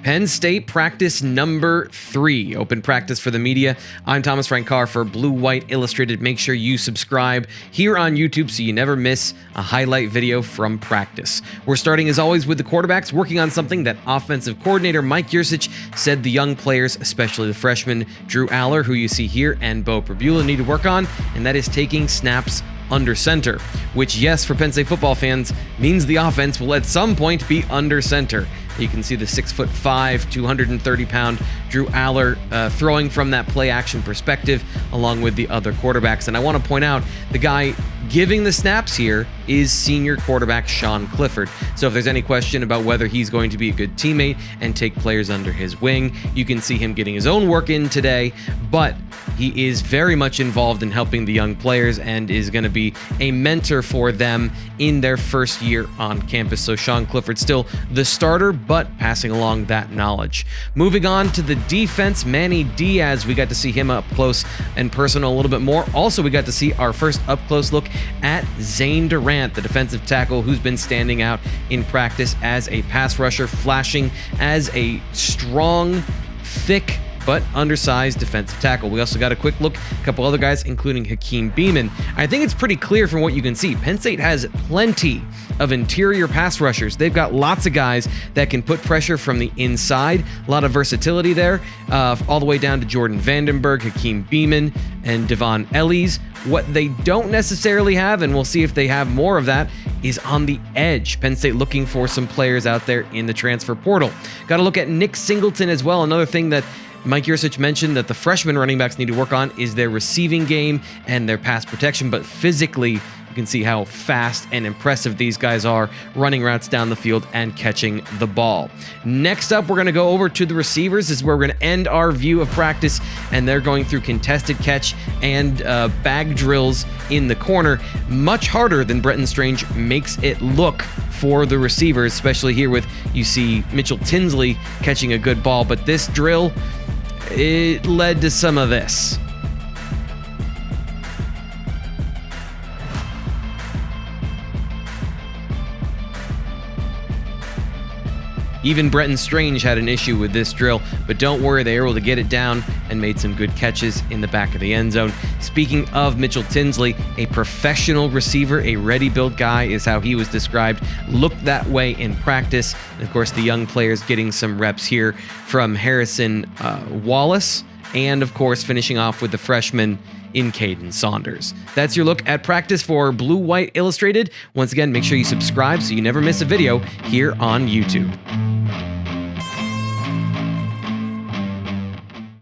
Penn State practice number 3, open practice for the media. I'm Thomas Frank Carr for Blue White Illustrated. Make sure you subscribe here on YouTube so you never miss a highlight video from practice. We're starting as always with the quarterbacks, working on something that offensive coordinator Mike Yurcich said the young players, especially the freshmen Drew Aller, who you see here, and Bo Prabula need to work on, and that is taking snaps under center, which, yes, for Penn State football fans, means the offense will at some point be under center. You can see the 6'5", 230-pound Drew Aller throwing from that play action perspective along with the other quarterbacks. And I want to point out the guy giving the snaps here is senior quarterback Sean Clifford. So if there's any question about whether he's going to be a good teammate and take players under his wing, you can see him getting his own work in today, but he is very much involved in helping the young players and is going to be a mentor for them in their first year on campus. So Sean Clifford still the starter, but passing along that knowledge. Moving on to the defense, Manny Diaz, we got to see him up close and personal a little bit more. Also, we got to see our first up close look at Zane Durant, the defensive tackle who's been standing out in practice as a pass rusher, flashing as a strong, thick, but undersized defensive tackle. We also got a quick look at a couple other guys, including Hakeem Beamon. I think it's pretty clear from what you can see. Penn State has plenty of interior pass rushers. They've got lots of guys that can put pressure from the inside. A lot of versatility there, all the way down to Jordan Vandenberg, Hakeem Beamon, and Devon Ellies. What they don't necessarily have, and we'll see if they have more of that, is on the edge. Penn State looking for some players out there in the transfer portal. Got to look at Nick Singleton as well. Another thing that Mike Yurcich mentioned that the freshman running backs need to work on is their receiving game and their pass protection, but physically, you can see how fast and impressive these guys are running routes down the field and catching the ball. Next up, we're going to go over to the receivers. This is where we're going to end our view of practice, and they're going through contested catch and bag drills in the corner. Much harder than Bretton Strange makes it look for the receivers, especially here with, you see Mitchell Tinsley catching a good ball, but this drill, it led to some of this. Even Bretton Strange had an issue with this drill, but don't worry, they were able to get it down and made some good catches in the back of the end zone. Speaking of Mitchell Tinsley, a professional receiver, a ready-built guy is how he was described, looked that way in practice. And of course, the young players getting some reps here from Harrison Wallace, and of course, finishing off with the freshman in Caden Saunders. That's your look at practice for Blue White Illustrated. Once again, make sure you subscribe so you never miss a video here on YouTube.